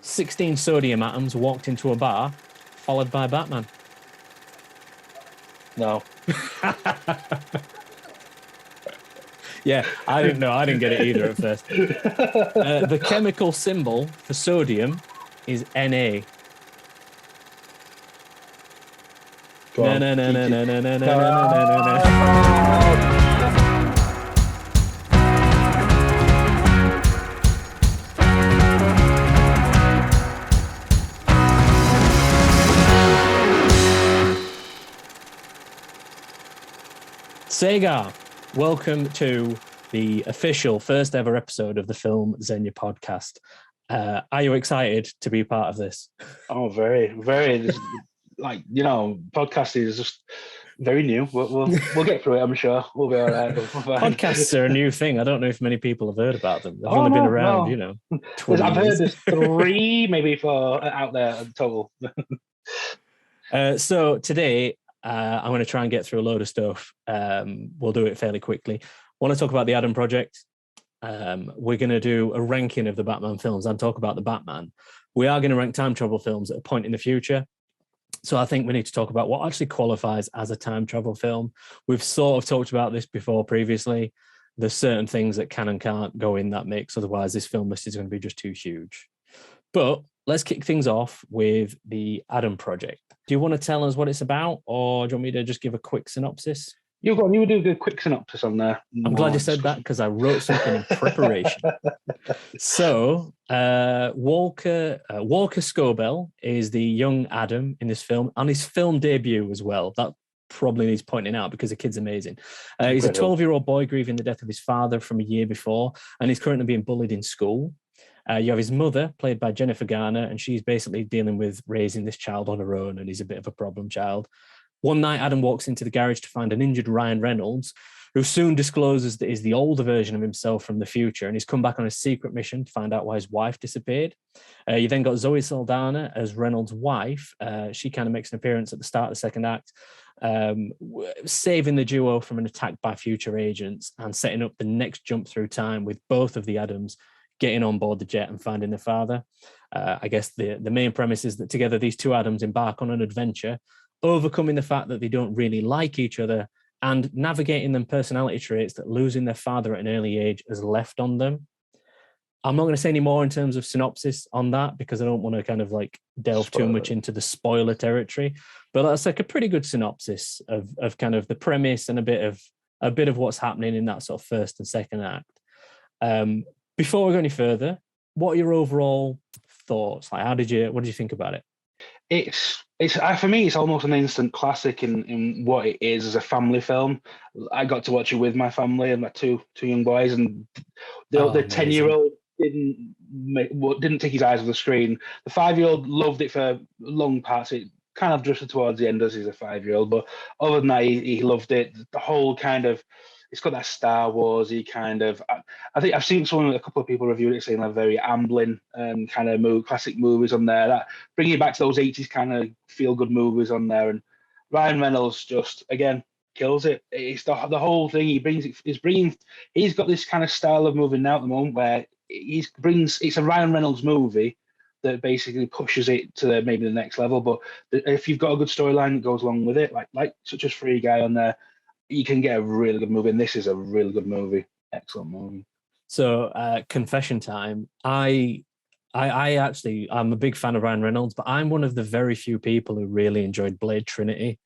16 sodium atoms walked into a bar, followed by Batman. No. Yeah, I didn't know. I didn't get it either at first. The chemical symbol for sodium is Na. Go Na on. na na na na na na na na No. na na. Sega, welcome to the official first ever episode of the Filmxenia podcast. Are you excited to be part of this? Oh, very, very. Podcasting is just very new. We'll get through it. I'm sure we'll be all right. We'll be fine. Podcasts are a new thing. I don't know if many people have heard about them. They've Oh only been no, around, no. 20 I've heard years. there's three, maybe four out there total. So today, I'm going to try and get through a load of stuff. We'll do it fairly quickly. I want to talk about the Adam Project. We're going to do a ranking of the Batman films and talk about the Batman. We are going to rank time travel films at a point in the future. So I think we need to talk about what actually qualifies as a time travel film. We've sort of talked about this before previously. There's certain things that can and can't go in that mix. Otherwise, this film list is going to be just too huge. But let's kick things off with the Adam Project. Do you want to tell us what it's about, or do you want me to just give a quick synopsis? You go on. You do a quick synopsis on there. I'm glad you said that because I wrote something in preparation. So, Walker Scobell is the young Adam in this film, and his film debut as well. That probably needs pointing out because the kid's amazing. He's a 12-year-old boy grieving the death of his father from a year before, and he's currently being bullied in school. You have his mother, played by Jennifer Garner, and she's basically dealing with raising this child on her own, and he's a bit of a problem child. One night, Adam walks into the garage to find an injured Ryan Reynolds, who soon discloses that he's the older version of himself from the future, and he's come back on a secret mission to find out why his wife disappeared. You then got Zoe Saldana as Reynolds' wife. She kind of makes an appearance at the start of the second act, saving the duo from an attack by future agents and setting up the next jump through time with both of the Adams getting on board the jet and finding their father. I guess the main premise is that together these two Adams embark on an adventure, overcoming the fact that they don't really like each other and navigating them personality traits that losing their father at an early age has left on them. I'm not going to say any more in terms of synopsis on that because I don't want to kind of like delve too much into the spoiler territory, but that's like a pretty good synopsis of kind of the premise and a bit of what's happening in that sort of first and second act. Before we go any further, what are your overall thoughts? Like, what did you think about it? It's for me, it's almost an instant classic in what it is as a family film. I got to watch it with my family and my two young boys, and the 10-year-old didn't take his eyes off the screen. The 5-year-old loved it for long parts. It kind of drifted towards the end as he's a 5-year-old, but other than that, he loved it. The whole kind of, it's got that Star Warsy kind of. I think I've seen a couple of people reviewed it saying they're very Amblin kind of classic movies on there. That bring you back to those 80s kind of feel good movies on there. And Ryan Reynolds just again kills it. It's the whole thing. He's got this kind of style of moving now at the moment where it's a Ryan Reynolds movie that basically pushes it to maybe the next level. But if you've got a good storyline that goes along with it, like such as Free Guy on there, you can get a really good movie, and this is a really good movie. Excellent movie. So, confession time. I'm a big fan of Ryan Reynolds, but I'm one of the very few people who really enjoyed Blade Trinity.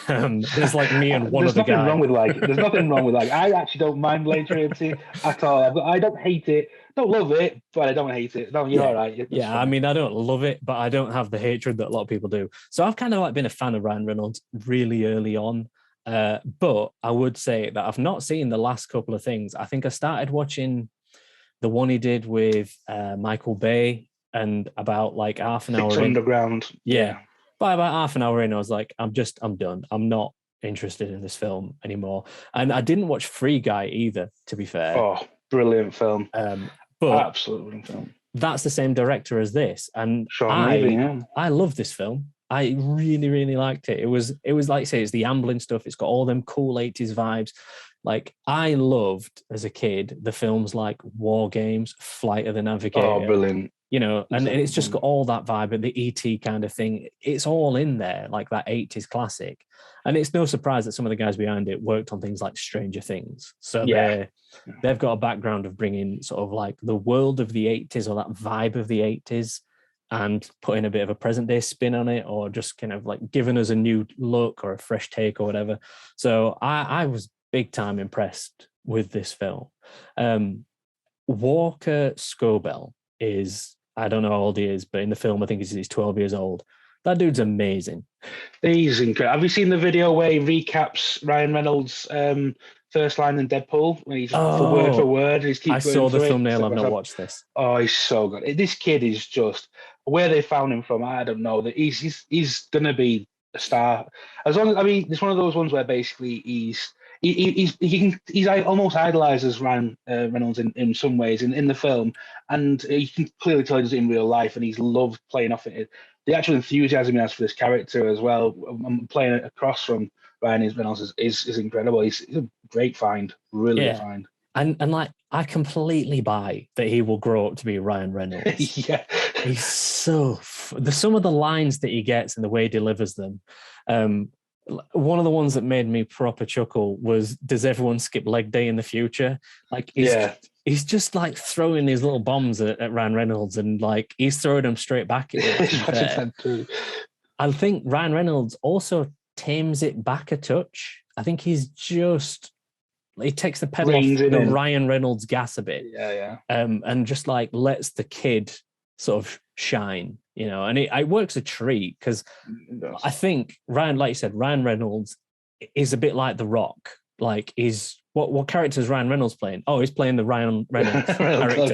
There's like me and one other guy. There's nothing wrong with I actually don't mind Blade Trinity at all. I don't hate it. Don't love it, but I don't hate it. No, you're all right. Yeah, I mean, I don't love it, but I don't have the hatred that a lot of people do. So I've kind of like been a fan of Ryan Reynolds really early on. But I would say that I've not seen the last couple of things. I think I started watching the one he did with Michael Bay, and about like half an hour Six Underground. Yeah. By about half an hour in, I was like, I'm done. I'm not interested in this film anymore. And I didn't watch Free Guy either, to be fair. Oh, brilliant film. But absolutely brilliant film. That's the same director as this. And I love this film. I really, really liked it. It was like, say, it's the Amblin stuff. It's got all them cool 80s vibes. Like, I loved, as a kid, the films like War Games, Flight of the Navigator. Oh, brilliant. you know, and it's just got all that vibe and the ET kind of thing. It's all in there, like that 80s classic. And it's no surprise that some of the guys behind it worked on things like Stranger Things. So they've got a background of bringing sort of like the world of the 80s or that vibe of the 80s and putting a bit of a present day spin on it, or just kind of like giving us a new look or a fresh take or whatever. So I was big time impressed with this film. Walker Scobell is, I don't know how old he is, but in the film I think he's 12 years old. That dude's amazing. He's incredible. Have you seen the video where he recaps Ryan Reynolds' first line in Deadpool? When he's for word. I saw the thumbnail. I've not watched this. Oh, he's so good. This kid is just, where they found him from, I don't know. That he's gonna be a star. As long as, I mean, it's one of those ones where basically he's almost idolizes Ryan Reynolds in some ways in the film, and you can clearly tell he does it in real life, and he's loved playing off it. The actual enthusiasm he has for this character as well, playing it across from Ryan Reynolds is incredible. He's a great find, really good find. And like, I completely buy that he will grow up to be Ryan Reynolds. Yeah, he's so some of the lines that he gets and the way he delivers them. One of the ones that made me proper chuckle was, "Does everyone skip leg day in the future?" Like, he's just like throwing these little bombs at Ryan Reynolds, and like he's throwing them straight back at him. I think Ryan Reynolds also tames it back a touch. I think he takes the pedal off the Ryan Reynolds gas a bit. And just like lets the kid sort of shine, you know, and it works a treat, because I think Ryan, like you said, Ryan Reynolds is a bit like The Rock. Like, what character is Ryan Reynolds playing? Oh, he's playing the Ryan Reynolds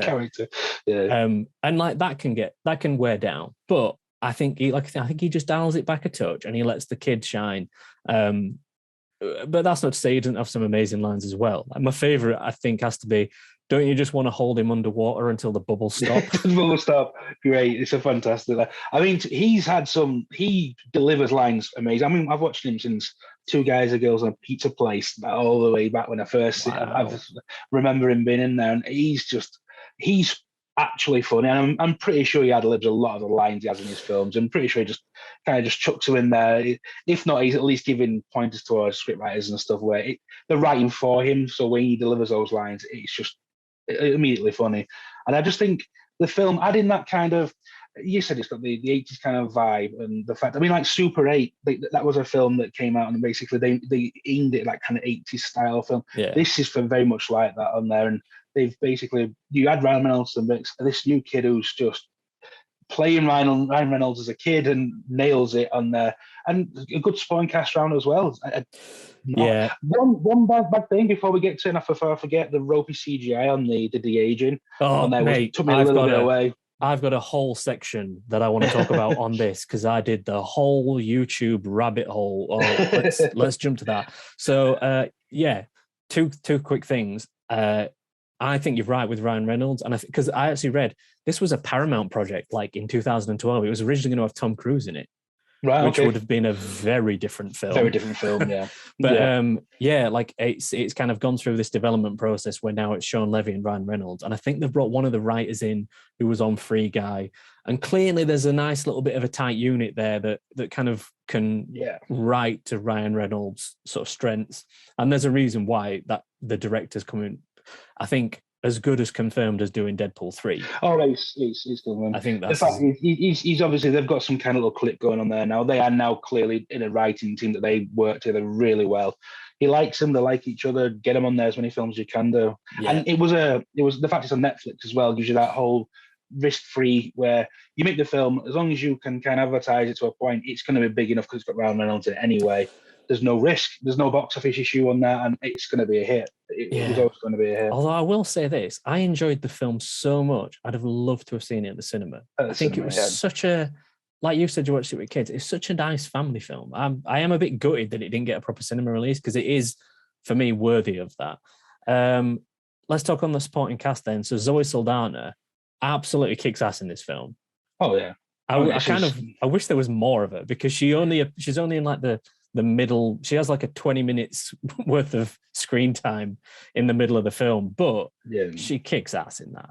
character. Yeah. And like that can wear down, but I think he just dials it back a touch and he lets the kid shine. But that's not to say he doesn't have some amazing lines as well. Like, my favorite, I think, has to be, "Don't you just want to hold him underwater until the bubbles stop?" The bubbles stop. Great. It's a fantastic. I mean, he delivers lines amazing. I mean, I've watched him since Two Guys and Girls on a Pizza Place, all the way back when I remember him being in there, and he's actually funny. And I'm pretty sure he ad-libs a lot of the lines he has in his films. I'm pretty sure he just kind of just chucks them in there. If not, he's at least giving pointers to our scriptwriters and stuff where they're writing for him. So when he delivers those lines, it's just immediately funny. And I just think the film adding that kind of, you said it's got the 80s kind of vibe, and the fact, I mean, like Super 8, that was a film that came out and basically they aimed it like kind of 80s style film. This is very much like that on there, and they've basically, you add Ryan Reynolds to the mix, this new kid who's just playing Ryan Reynolds as a kid and nails it on there, and a good supporting cast round as well. One bad thing before we get to it, and before I forget, the ropey CGI on the de-aging. Took me a little bit away. I've got a whole section that I want to talk about on this, because I did the whole YouTube rabbit hole. Let's jump to that. So two quick things. I think you're right with Ryan Reynolds, and because I actually read this was a Paramount project, like in 2012. It was originally going to have Tom Cruise in it, which would have been a very different film. Very different film, yeah. But like it's kind of gone through this development process where now it's Sean Levy and Ryan Reynolds, and I think they've brought one of the writers in who was on Free Guy, and clearly there's a nice little bit of a tight unit there that kind of can write to Ryan Reynolds' sort of strengths, and there's a reason why that the director's coming, I think, as good as confirmed as doing Deadpool 3. Oh, he's good. I think that's... The fact he's obviously, they've got some kind of little click going on there now. They are now clearly in a writing team that they work together really well. He likes them, they like each other. Get them on there as many films as you can do. Yeah. And it was the fact it's on Netflix as well, gives you that whole risk-free, where you make the film, as long as you can kind of advertise it to a point, it's going to be big enough because it's got Ryan Reynolds in it anyway. There's no risk. There's no box office issue on that, and it's going to be a hit. It was always going to be a hit. Although I will say this, I enjoyed the film so much, I'd have loved to have seen it at the cinema. I think it was such a, like you said, you watched it with kids. It's such a nice family film. I am a bit gutted that it didn't get a proper cinema release, because it is, for me, worthy of that. Let's talk on the supporting cast then. So Zoe Saldana absolutely kicks ass in this film. Oh yeah. I wish there was more of her, because she's only in like the middle. She has like a 20 minutes worth of screen time in the middle of the film, but she kicks ass in that.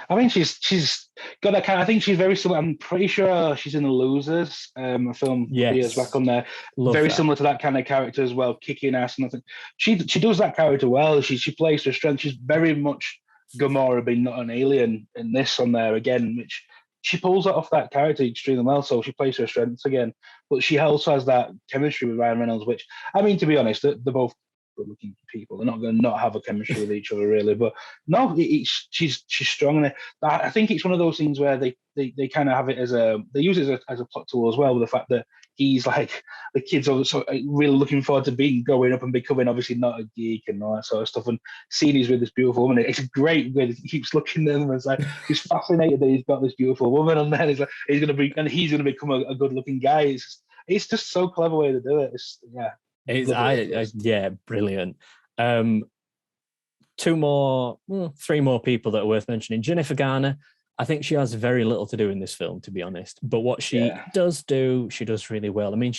I mean, she's got that kind. I think she's very similar. I'm pretty sure she's in The Losers, a film years back Yes, on there. love Very that. similar to that kind of character as well, kicking ass and nothing. She does that character well. She plays her strength. She's very much Gamora being not an alien in this on there again, which she pulls off that character extremely well. So she plays her strengths again, but she also has that chemistry with Ryan Reynolds, which I mean, to be honest, they're both good-looking people. They're not going to not have a chemistry with each other, really. But no, she's strong in it. I think it's one of those things where they kind of have it they use it as a plot tool as well, with the fact that he's like the kids are so really looking forward to growing up and becoming obviously not a geek and all that sort of stuff. And seeing he's with this beautiful woman, it's a great way that he keeps looking at them. It's like he's fascinated that he's got this beautiful woman, and then he's gonna become a good looking guy. It's just so clever way to do it. Yeah, brilliant. Three more people that are worth mentioning. Jennifer Garner, I think she has very little to do in this film, to be honest. But what she does do, she does really well. I mean,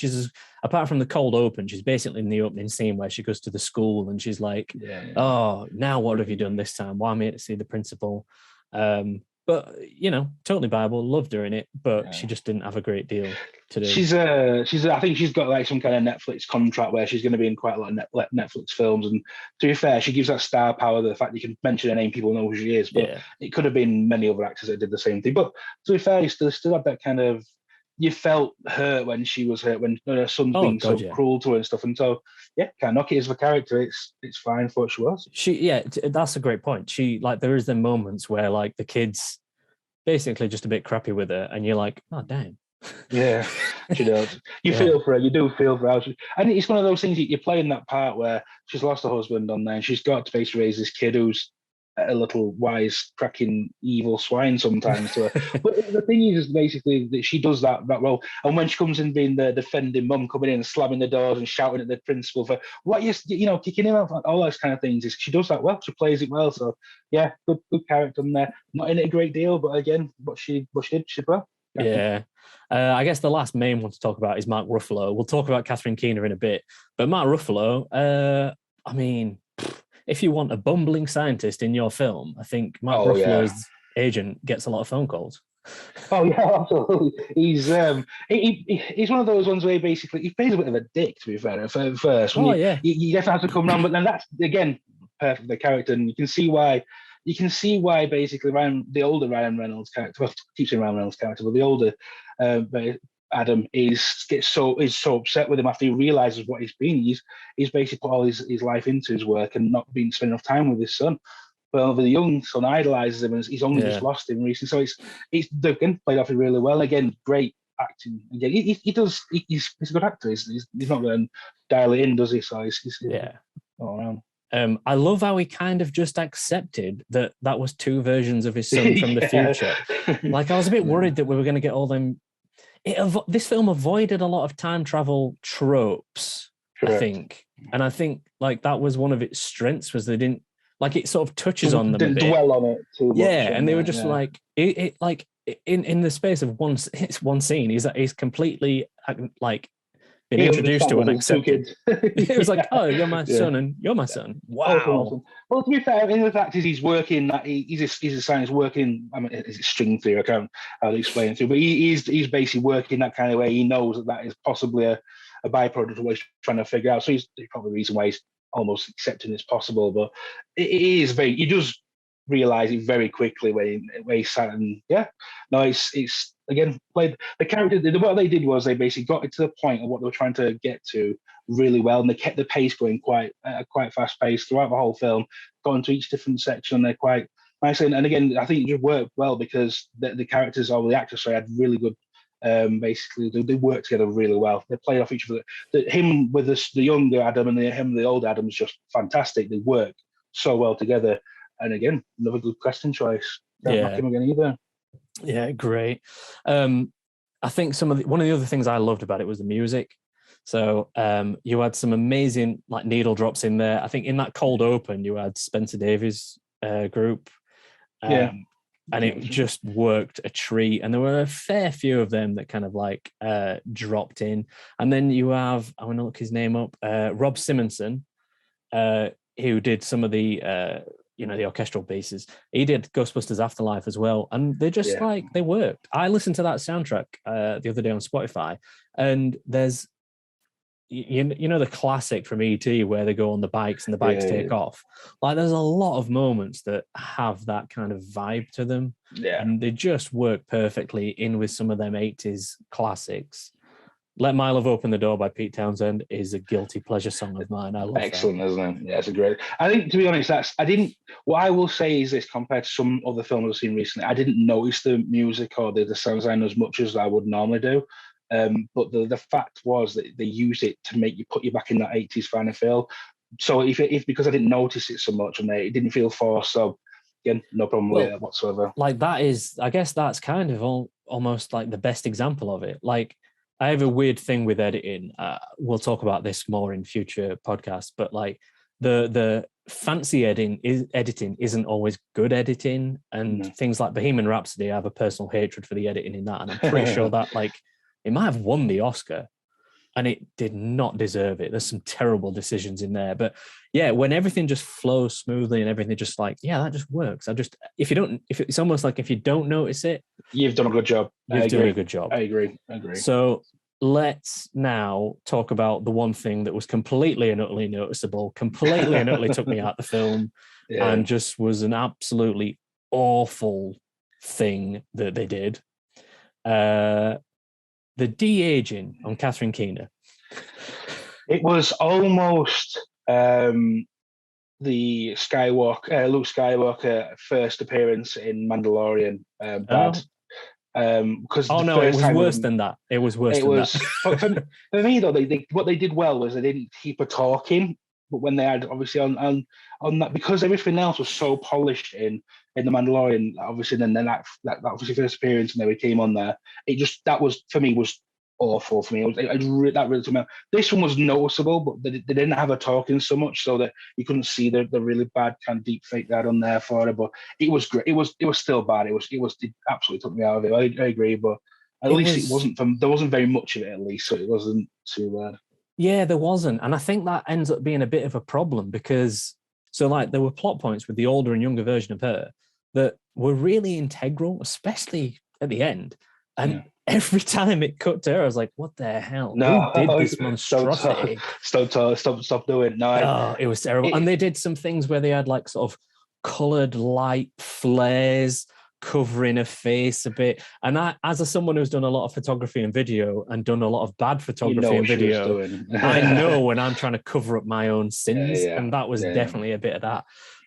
apart from the cold open, she's basically in the opening scene where she goes to the school and she's like, oh, now what have you done this time? Why am I here to see the principal? But totally viable, loved her in it, but she just didn't have a great deal to do. I think she's got like some kind of Netflix contract where she's going to be in quite a lot of Netflix films. And to be fair, she gives that star power, the fact you can mention her name, people know who she is. But it could have been many other actors that did the same thing. But to be fair, you still have that kind of, you felt hurt when she was hurt, when her son's being so cruel to her and stuff. And so, can't knock it as a character. It's fine for what she was. That's a great point. There is the moments where like the kids basically just a bit crappy with her, and you're like, oh damn. Yeah, she does. You feel for her. You do feel for her. And it's one of those things that you're playing that part where she's lost her husband on there, and she's got to basically raise this kid who's a little wise, cracking, evil swine sometimes to her. But the thing is basically that she does that role. And when she comes in being the defending mum, coming in and slamming the doors and shouting at the principal for what kicking him out, all those kind of things, she does that well. She plays it well. So yeah, good character in there. Not in it a great deal, but again, what she did well. Yeah. I guess the last main one to talk about is Mark Ruffalo. We'll talk about Catherine Keener in a bit. But Mark Ruffalo, I mean, if you want a bumbling scientist in your film, I think Mark Ruffalo's agent gets a lot of phone calls. Oh yeah, absolutely. He's one of those ones where he plays a bit of a dick, to be fair, at first. You definitely have to come around, but then that's again perfect the character, and you can see why. You can see why basically the older Ryan Reynolds character, well, keeps saying Ryan Reynolds character, but the older Adam is so upset with him after he realizes what he's been. He's basically put all his life into his work and not been spending enough time with his son. But the young son idolizes him, and he's only just lost him recently. So he's again played off it really well. Again, great acting. Again, he's a good actor. He's not going to dial it in, does he? So he's all around. I love how he kind of just accepted that was two versions of his son from the future. Like, I was a bit worried that we were going to get all them. This film avoided a lot of time travel tropes, I think. And I think like that was one of its strengths, was they didn't, like, it sort of touches on them a bit. Dwell on it too much. And they were just like, it like in the space of one scene, he's completely like been introduced to and accepted. It was like, oh, you're my son and you're my son. Wow. Awesome. Well, to be fair, the fact is he's working. He's a scientist working. I mean, it's string theory. I can't how to explain it to you, but he's basically working that kind of way. He knows that is possibly a byproduct of what he's trying to figure out. So he's probably the reason why he's almost accepting it's possible. But it is very. He does realize it very quickly when he sat and it's again played the character. What they did was they basically got it to the point of what they were trying to get to really well, and they kept the pace going quite fast pace throughout the whole film. Got into each different section, and they're quite nice. And again, I think it just worked well because the characters or the actors had really good. Basically, they work together really well. They played off each other. Him with the younger Adam and him the older Adam is just fantastic. They work so well together. And again, another good casting choice. Don't knock him again either. Yeah, great. I think one of the other things I loved about it was the music. So you had some amazing like needle drops in there. I think in that cold open you had Spencer Davies' group. And it just worked a treat. And there were a fair few of them that kind of like dropped in. And then you have, I want to look his name up, Rob Simonson, who did some of the the orchestral pieces. He did Ghostbusters Afterlife as well, and they just like they worked. I listened to that soundtrack the other day on Spotify, and there's the classic from ET where they go on the bikes and the bikes take off. Like there's a lot of moments that have that kind of vibe to them, and they just work perfectly in with some of them 80s classics. Let My Love Open the Door by Pete Townsend is a guilty pleasure song of mine. I love Excellent, that. isn't it? Yeah, it's a great. I think, to be honest, what I will say is this, compared to some other films I've seen recently, I didn't notice the music or the sound design as much as I would normally do. But the fact was that they used it to make you put you back in that 80s kind of feel. So if because I didn't notice it so much and it didn't feel forced, so again, no problem with it whatsoever. Like that is, I guess that's kind of almost like the best example of it. Like I have a weird thing with editing. We'll talk about this more in future podcasts, but like the fancy editing isn't always good editing, and things like Bohemian Rhapsody, I have a personal hatred for the editing in that, and I'm pretty sure that like it might have won the Oscar, and it did not deserve it. There's some terrible decisions in there, but yeah, when everything just flows smoothly and everything just like, that just works. If it's almost like if you don't notice it, you've done a good job. You've done a good job. I agree. So let's now talk about the one thing that was completely and utterly noticeable, completely and utterly took me out the film, and just was an absolutely awful thing that they did. The de-aging on Catherine Keener. It was almost the Luke Skywalker first appearance in Mandalorian. Bad. Because it was worse than that. It was worse than that. For me though, what they did well was they didn't keep her talking, but when they had obviously on that, because everything else was so polished in the Mandalorian, obviously then that obviously first appearance and then we came on there, that was for me was awful for me. That really took me out. This one was noticeable, but they didn't have her talking so much, so that you couldn't see the really bad kind of deep fake they had on there for her. But it was great. It was still bad. It absolutely took me out of it. I agree, but at least there wasn't very much of it, at least, so it wasn't too bad. Yeah, there wasn't, and I think that ends up being a bit of a problem because there were plot points with the older and younger version of her that were really integral, especially at the end, and every time it cut to her, I was like, what the hell? No, who did this monstrosity? Stop doing it. It was terrible. And they did some things where they had like sort of coloured light flares covering her face a bit. And as someone who's done a lot of photography and video and done a lot of bad photography and video, I know when I'm trying to cover up my own sins. And that was definitely a bit of that.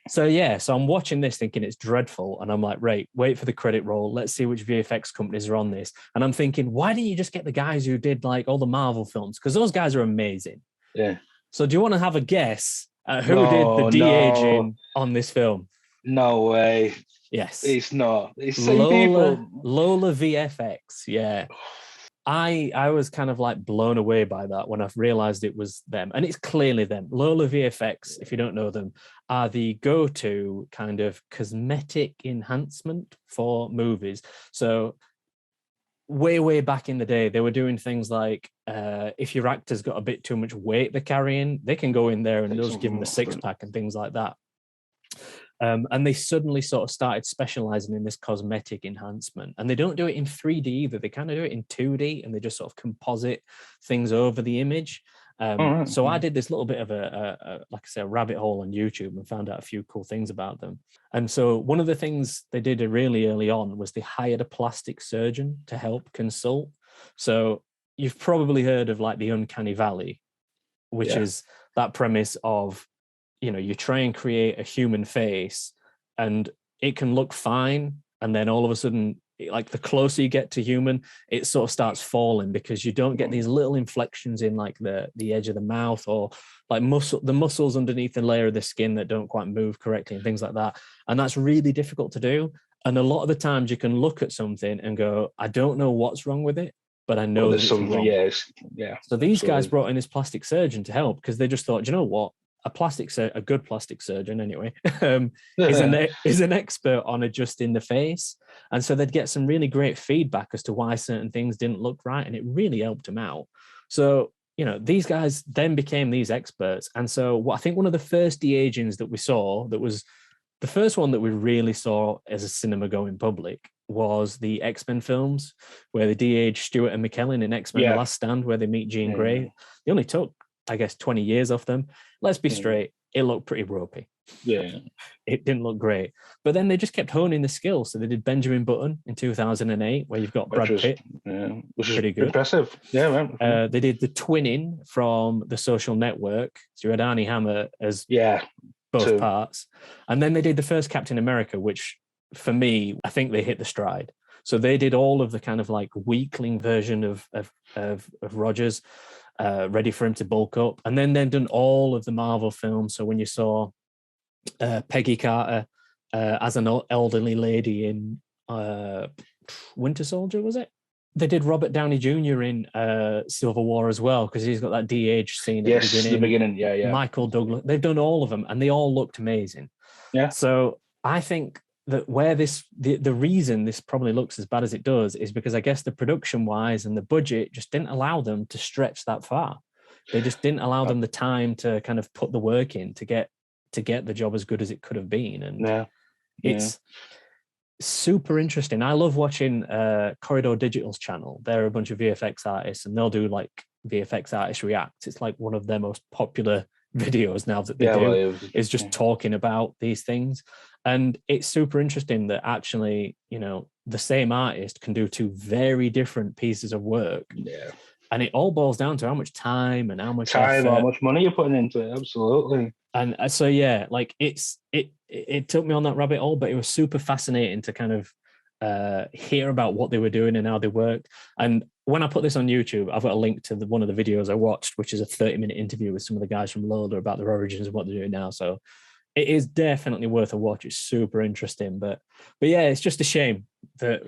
So I'm watching this thinking it's dreadful, and I'm like, right, wait for the credit roll. Let's see which VFX companies are on this. And I'm thinking, why didn't you just get the guys who did like all the Marvel films? Because those guys are amazing. Yeah. So do you want to have a guess at who did the de-aging on this film? No way. Yes. It's not. It's Lola VFX. Yeah. I was kind of like blown away by that when I realized it was them. And it's clearly them. Lola VFX, if you don't know them, are the go-to kind of cosmetic enhancement for movies. So way back in the day, they were doing things like if your actor's got a bit too much weight they're carrying, they can go in there and they'll just give them a six-pack and things like that. And they suddenly sort of started specializing in this cosmetic enhancement, and they don't do it in 3D either. They kind of do it in 2D, and they just sort of composite things over the image. So I did this little bit of a rabbit hole on YouTube and found out a few cool things about them. And so one of the things they did really early on was they hired a plastic surgeon to help consult. So you've probably heard of like the uncanny valley, which is that premise of, you try and create a human face and it can look fine. And then all of a sudden, like the closer you get to human, it sort of starts falling because you don't get these little inflections in like the edge of the mouth or like the muscles underneath the layer of the skin that don't quite move correctly and things like that. And that's really difficult to do. And a lot of the times you can look at something and go, I don't know what's wrong with it, but I know there's something wrong. Yeah. So these guys brought in this plastic surgeon to help because they just thought, you know what? A good plastic surgeon anyway, is an expert on adjusting the face. And so they'd get some really great feedback as to why certain things didn't look right. And it really helped them out. So, these guys then became these experts. And so I think one of the first de-agings that we saw that was the first one that we really saw as a cinema going public was the X-Men films, where they de-aged Stewart and McKellen in X-Men The Last Stand, where they meet Jean Grey. They only took, I guess, 20 years off them. Let's be straight, it looked pretty ropey. Yeah. It didn't look great. But then they just kept honing the skills. So they did Benjamin Button in 2008, where you've got Brad Pitt. Which is pretty good. Impressive. Yeah, man. They did the twinning from The Social Network. So you had Arnie Hammer as both parts. And then they did the first Captain America, which for me, I think they hit the stride. So they did all of the kind of like weakling version of Rogers, ready for him to bulk up. And then they've done all of the Marvel films. So when you saw Peggy Carter as an elderly lady in Winter Soldier, was it? They did Robert Downey Jr. in Civil War as well, because he's got that de-age scene at the beginning. Yeah. Michael Douglas. They've done all of them, and they all looked amazing. Yeah. So I think that where the reason this probably looks as bad as it does is because I guess the production-wise and the budget just didn't allow them to stretch that far. They just didn't allow them the time to kind of put the work in to get the job as good as it could have been. And it's super interesting. I love watching Corridor Digital's channel. They're a bunch of VFX artists, and they'll do like VFX artist reacts. It's like one of their most popular videos now that they do is just talking about these things. And it's super interesting that actually, you know, the same artist can do two very different pieces of work. Yeah. And it all boils down to how much time and how much effort, how much money you're putting into it. Absolutely. And so, like it took me on that rabbit hole, but it was super fascinating to kind of hear about what they were doing and how they worked. And when I put this on YouTube, I've got a link to one of the videos I watched, which is a 30-minute interview with some of the guys from Loader about their origins and what they're doing now. So it is definitely worth a watch. It's super interesting, but yeah, it's just a shame that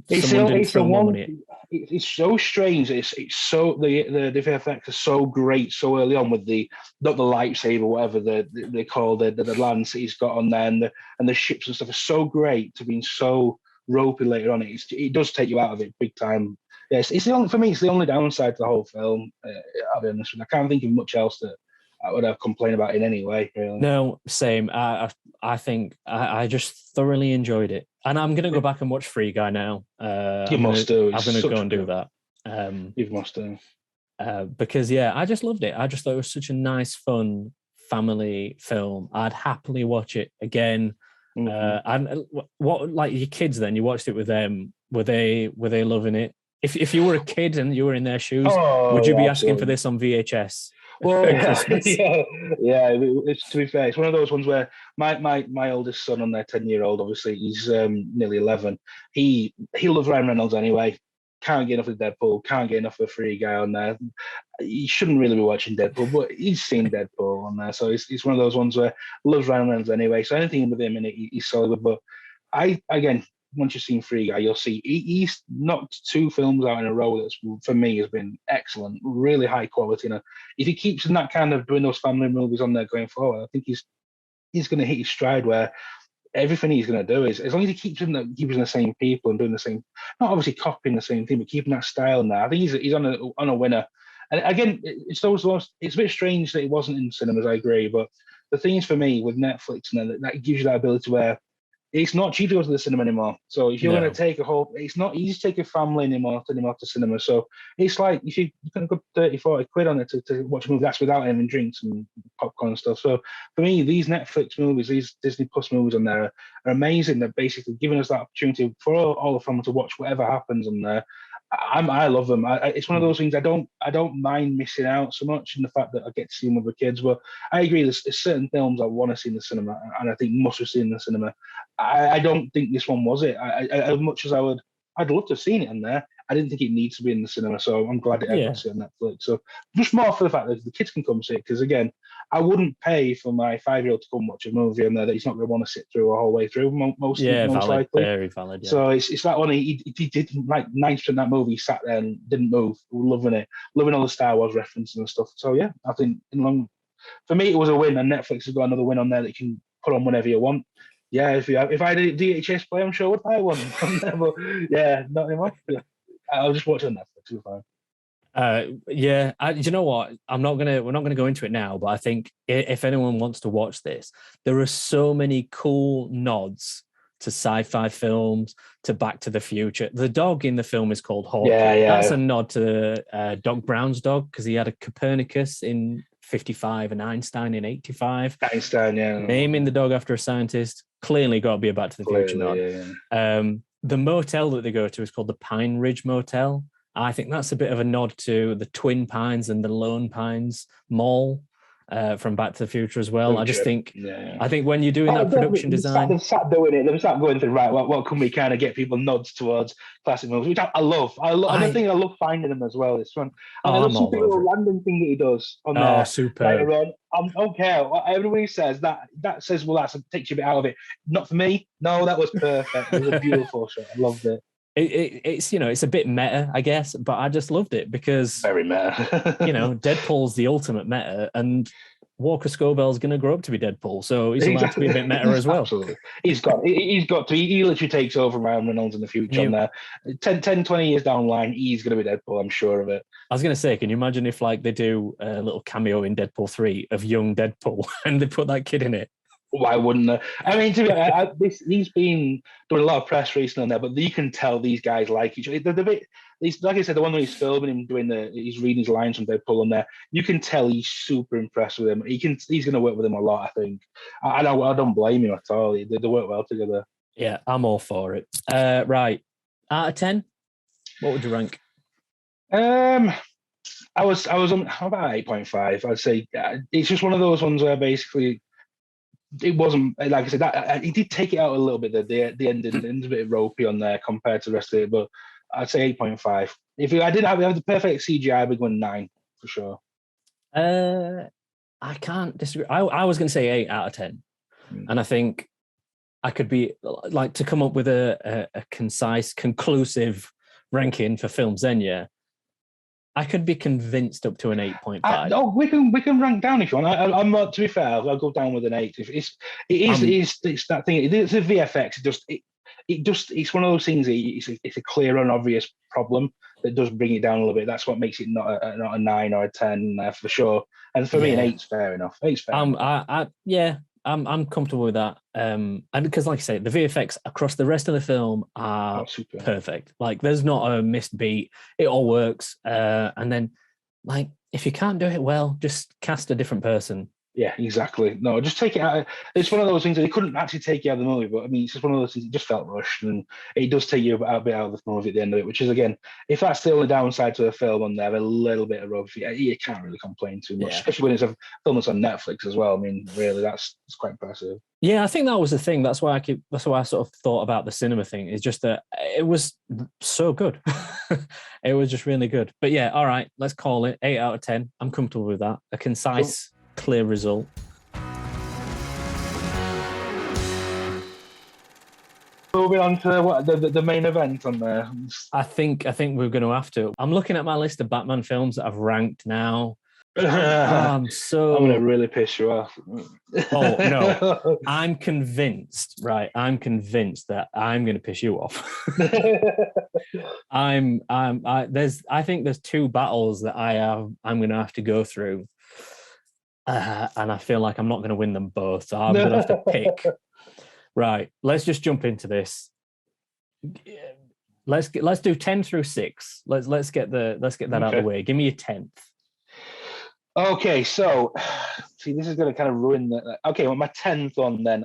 someone didn't throw more money. It's so strange. It's so the VFX is so great so early on with not the lightsaber, whatever they call the lance that he's got on there, and the ships and stuff are so great to being so ropey later on. It does take you out of it big time. Yes, it's the only downside to the whole film. I'll be honest with you. I can't think of much else that I would have complained about in any way. Really. No, same. I think I just thoroughly enjoyed it, and I'm going to go back and watch Free Guy now. You must do. I'm going to go and do that. You must do. Because I just loved it. I just thought it was such a nice, fun family film. I'd happily watch it again. And what, like your kids? Then you watched it with them. Were they loving it? If you were a kid and you were in their shoes, would you be asking for this on VHS? Well, it's, to be fair, it's one of those ones where my oldest son, on their 10-year-old, obviously he's nearly 11. He loves Ryan Reynolds anyway. Can't get enough of Deadpool. Can't get enough of Free Guy on there. He shouldn't really be watching Deadpool, but he's seen Deadpool on there, so it's one of those ones where loves Ryan Reynolds anyway. So anything with him in it, he's solid with. But once you've seen Free Guy, you'll see he's knocked 2 films out in a row that's, for me, has been excellent, really high quality. And if he keeps in that kind of doing those family movies on there going forward, I think he's going to hit his stride where everything he's going to do is, as long as he keeps using the same people and doing the same, not obviously copying the same thing, but keeping that style in there. I think he's on a winner. And again, it's a bit strange that it wasn't in cinemas, I agree. But the thing is, for me, with Netflix, and that gives you that ability where it's not cheap to go to the cinema anymore. So if you're going to take it's not easy to take a family anymore to cinema. So it's like if you're going to go 30, 40 quid on it to watch a movie, that's without having drinks and popcorn and stuff. So for me, these Netflix movies, these Disney Plus movies on there are amazing. They're basically giving us that opportunity for all the family to watch whatever happens on there. I love them. It's one of those things I don't mind missing out so much in the fact that I get to see them with the kids. But I agree, there's certain films I want to see in the cinema, and I think must have seen in the cinema. I don't think this one was it. As much as I'd love to have seen it in there. I didn't think it needs to be in the cinema, so I'm glad it got to see it on Netflix. So just more for the fact that the kids can come see it, because again, I wouldn't pay for my 5-year-old to come watch a movie in there that he's not going to want to sit through a whole way through. Most likely, very valid. Yeah. So it's that one. He did like 90% of that movie. He sat there and didn't move, loving it, loving all the Star Wars references and stuff. So yeah, I think for me it was a win, and Netflix has got another win on there that you can put on whenever you want. Yeah, if I did a DHS play, I'm sure I would buy one. But yeah, not anymore. I'll just watch it on Netflix. It's fine. Yeah, you know what? We're not gonna go into it now, but I think if anyone wants to watch this, there are so many cool nods to sci-fi films, to Back to the Future. The dog in the film is called Yeah, Hawkeye. That's yeah. a nod to Doc Brown's dog because he had a Copernicus in 55 and Einstein in 85. Einstein, yeah. Naming the dog after a scientist, clearly got to be a Back to the Future nod. Clearly, yeah. The motel that they go to is called the Pine Ridge Motel. I think that's a bit of a nod to the Twin Pines and the Lone Pines Mall from Back to the Future as well. I just think, yeah. I think when you're doing that production design, they've sat doing it. They've sat going through, right. What can we kind of get people nods towards classic movies, which I love. And I think I love finding them as well. This one, and oh, I I'm love all over little it. random thing that he does on Oh, there super. later on. I don't care. Everybody says that says, well, that takes you a bit out of it. Not for me. No, that was perfect. It was a beautiful shot. I loved it. It's it's a bit meta, I guess, but I just loved it because Very meta. Deadpool's the ultimate meta, and Walker Scobell's going to grow up to be Deadpool, so he's allowed to be a bit meta as well. Absolutely. He's got to. He literally takes over Ryan Reynolds in the future on there. 10, 20 years down the line, he's going to be Deadpool, I'm sure of it. I was going to say, can you imagine if they do a little cameo in Deadpool 3 of young Deadpool and they put that kid in it? Why wouldn't they? I mean, to be honest, he's been doing a lot of press recently on there, but you can tell these guys like each other. They're a bit, like I said, the one that he's filming him he's reading his lines from Deadpool on there. You can tell he's super impressed with him. He's going to work with him a lot, I think. I don't blame him at all. They work well together. Yeah, I'm all for it. Right, out of 10, what would you rank? I was on about 8.5. I'd say it's just one of those ones where basically it wasn't, like I said, that he did take it out a little bit. The ending's a bit ropey on there compared to the rest of it, but I'd say 8.5. If I didn't have the perfect CGI, I'd be going 9 for sure. I can't disagree. I was going to say 8 out of 10, and I think I could be like to come up with a concise, conclusive ranking for Filmxenia. I could be convinced up to an 8.5. We can rank down if you want. I'm not. To be fair, I'll go down with an 8. It's that thing. It's a VFX. It's one of those things. It's a clear and obvious problem that does bring it down a little bit. That's what makes it not a 9 or a 10 for sure. And for me, an 8's fair enough. 8's fair enough. I'm comfortable with that. And because, like I say, the VFX across the rest of the film are perfect. Like, there's not a missed beat. It all works. And then, like, if you can't do it well, just cast a different person. Yeah, exactly. No, just take it out. It's one of those things that they couldn't actually take you out of the movie, but I mean, it's just one of those things that just felt rushed, and it does take you a bit out of the movie at the end of it, which is, again, if that's the only downside to the film on there, a little bit of rubs, you can't really complain too much, especially when it's a film that's on Netflix as well. I mean, really, that's quite impressive. Yeah, I think that was the thing. That's why I sort of thought about the cinema thing. Is just that it was so good. It was just really good. But yeah, all right, let's call it 8 out of 10. I'm comfortable with that. A concise, clear result. Moving on to the main event on there. I think we're going to have to. I'm looking at my list of Batman films that I've ranked now. I'm going to really piss you off. Oh no, I'm convinced. Right, I'm convinced that I'm going to piss you off. I think there's 2 battles that I'm going to have to go through, and I feel like I'm not going to win them both. So I'm going to have to pick. Right, let's just jump into this. Let's do 10 through 6. Let's get that out of the way. Give me your 10th. Okay, so see, this is going to kind of ruin the. Okay, well, my 10th one then.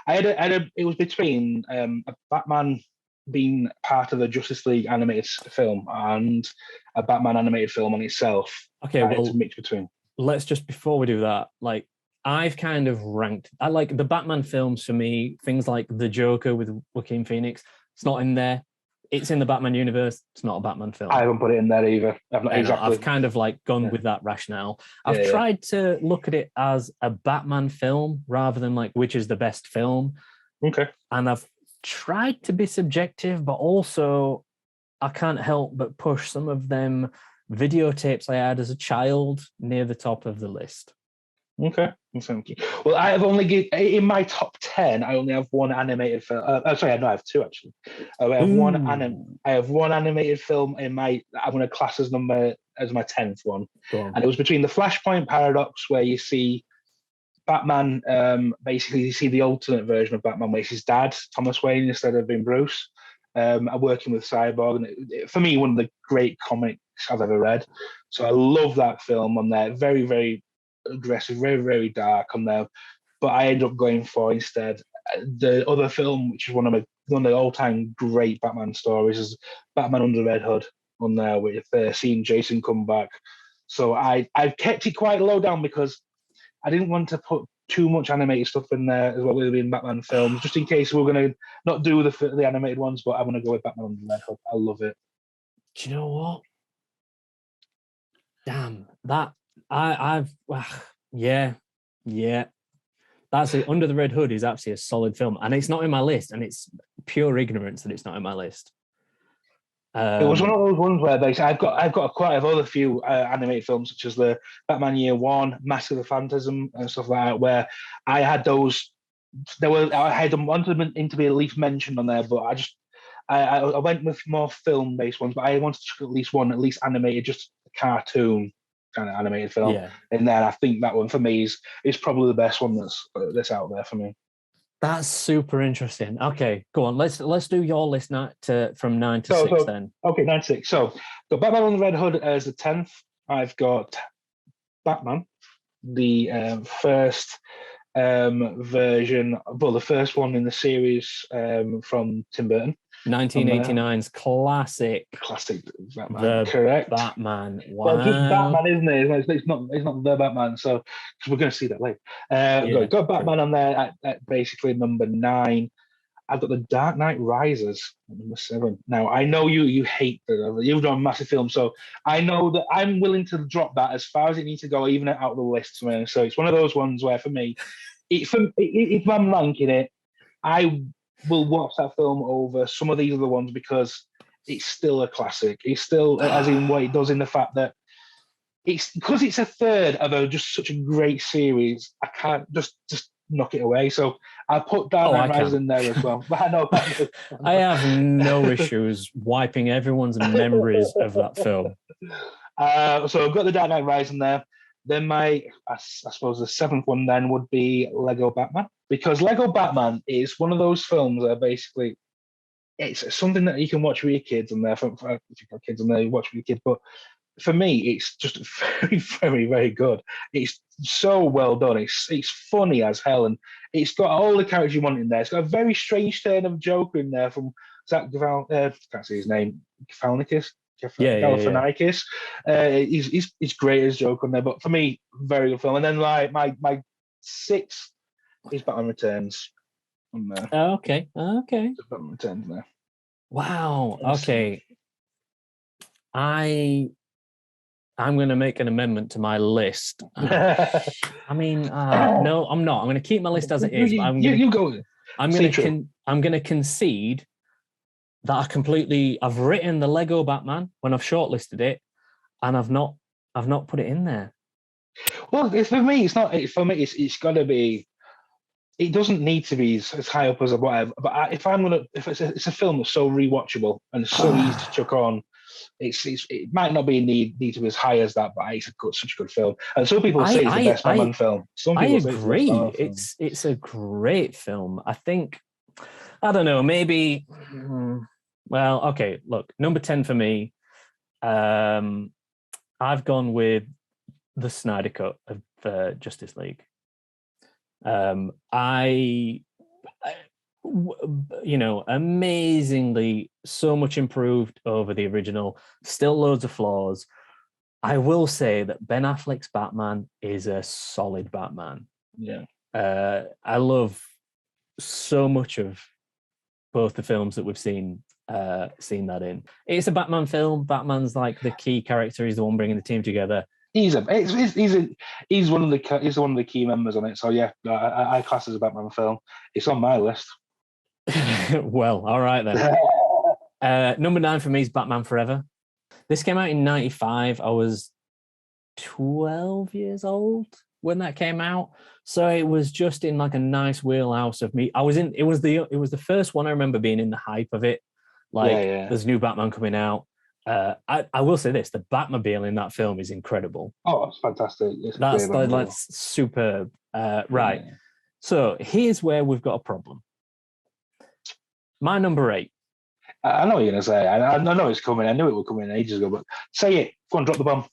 It was between a Batman being part of a Justice League animated film and a Batman animated film on itself. Okay, well, it's a mix between. Let's just, before we do that, like, I've kind of ranked. I like the Batman films for me. Things like The Joker with Joaquin Phoenix. It's not in there. It's in the Batman universe. It's not a Batman film. I haven't put it in there either. I've kind of like gone with that rationale. I've tried to look at it as a Batman film rather than like which is the best film. Okay. And I've tried to be subjective, but also I can't help but push some of them videotapes I had as a child near the top of the list. Okay, thank you. Well, I have only in my top 10. I only have one animated film. Sorry, no, I have two actually. Ooh, I have one animated film in my. I'm going to class as my 10th one, go on. and it was between the Flashpoint paradox, where you see Batman. Basically, you see the alternate version of Batman, where it's his dad, Thomas Wayne, instead of being Bruce. Working with Cyborg, and for me, one of the great comics I've ever read. So I love that film on there. Very, very aggressive, very, very dark on there. But I ended up going for instead the other film, which is one of the all-time great Batman stories, is Batman Under Red Hood on there with seeing Jason come back. So I've kept it quite low down because I didn't want to put too much animated stuff in there as well with being Batman films, just in case we're going to not do the animated ones, but I want to go with Batman Under Red Hood. I love it. Do you know what? Damn, that I've yeah. That's it. Under the Red Hood is actually a solid film, and it's not in my list, and it's pure ignorance that it's not in my list. It was one of those ones where basically I've got quite a other few animated films such as the Batman Year One, Mask of the Phantasm, and stuff like that, where I had those. I had them wanted them to be at least mentioned on there, but I went with more film based ones, but I wanted to at least one, at least animated, just a cartoon kind of animated film. Yeah. And then I think that one for me is probably the best one that's out there for me. That's super interesting. Okay, go on. Let's do your list from 9 to 6 then. Okay, 9 to 6. So got Batman on the Red Hood as the 10th. I've got Batman, the first version, well, the first one in the series from Tim Burton. 1989's classic Batman, correct? Batman. Wow. Well, just Batman, isn't it? It's not the Batman. So we're going to see that later. Got Batman true. On there at basically number 9. I've got The Dark Knight Rises at number 7. Now I know you hate you've done a massive film, so I know that I'm willing to drop that as far as it needs to go, even out of the list for me. So it's one of those ones where for me, if I'm ranking it, I will watch that film over some of these other ones because it's still a classic. It's still as in what it does in the fact that it's because it's a third of just such a great series. I can't just knock it away. So I put Dark Knight Rises in there as well. But I know I have no issues wiping everyone's memories of that film. So I've got the Dark Knight Rises in there. Then I suppose the 7th one then would be Lego Batman, because Lego Batman is one of those films that basically it's something that you can watch with your kids, and if you've got kids and they watch with your kids. But for me, it's just very, very, very good. It's so well done. It's funny as hell, and it's got all the characters you want in there. It's got a very strange turn of Joker in there from Zach can't say his name, Galifianakis. Galifianakis. He's great as Joker on there, but for me, very good film. And then like my 6th is Batman Returns on there. Okay. Batman Returns there. Wow. Okay. I'm going to make an amendment to my list. No, I'm not. I'm going to keep my list as it is. I'm going to concede that I've written the Lego Batman when I've shortlisted it, and I've not put it in there. Well, for me, it's not. It's got to be. It doesn't need to be as high up as whatever. But if it's a film that's so rewatchable and so easy to chuck on, it might not need to be as high as that, but it's such a good film. And some people say it's the best Batman film. Some people I agree. It's a great film. I think. I don't know. Maybe. Well, okay. Look, number 10 for me. I've gone with the Snyder Cut of Justice League. Amazingly so much improved over the original. Still loads of flaws. I will say that Ben Affleck's Batman is a solid Batman. Yeah. I love so much of both the films that we've seen that in. It's a Batman film. Batman's like the key character. He's the one bringing the team together. He's one of the key members on it. So yeah, I class it as a Batman film. It's on my list. Well, all right then. Number 9 for me is Batman Forever. This came out in 95. I was 12 years old. when that came out. So it was just in like a nice wheelhouse of me. It was the first one I remember being in the hype of it. Like there's new Batman coming out. I will say this: the Batmobile in that film is incredible. Oh, it's fantastic. That's superb. Right. Yeah. So here's where we've got a problem. My number 8. I know what you're going to say. I know it's coming. I knew it would come in ages ago, but say it. Go on, drop the bomb.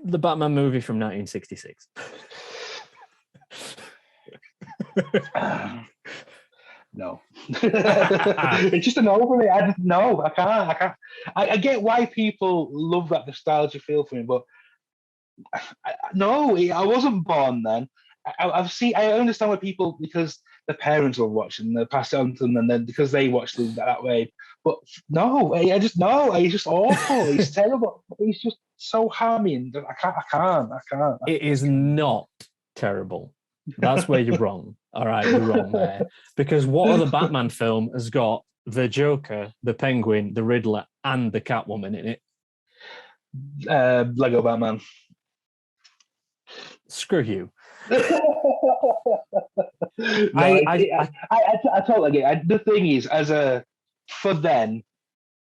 The Batman movie from 1966. No. It's just an over me. I can't. I get why people love that nostalgia feel for me, but I wasn't born then. I understand why people, because the parents were watching, they passed it on to them, and then because they watched it that way. But no, it's just awful. It's terrible. It's just so hammy, and I can't. It is not terrible. That's where you're wrong. All right, you're wrong there. Because what other Batman film has got the Joker, the Penguin, the Riddler, and the Catwoman in it? Lego Batman. Screw you. I totally get it. The thing is, for then,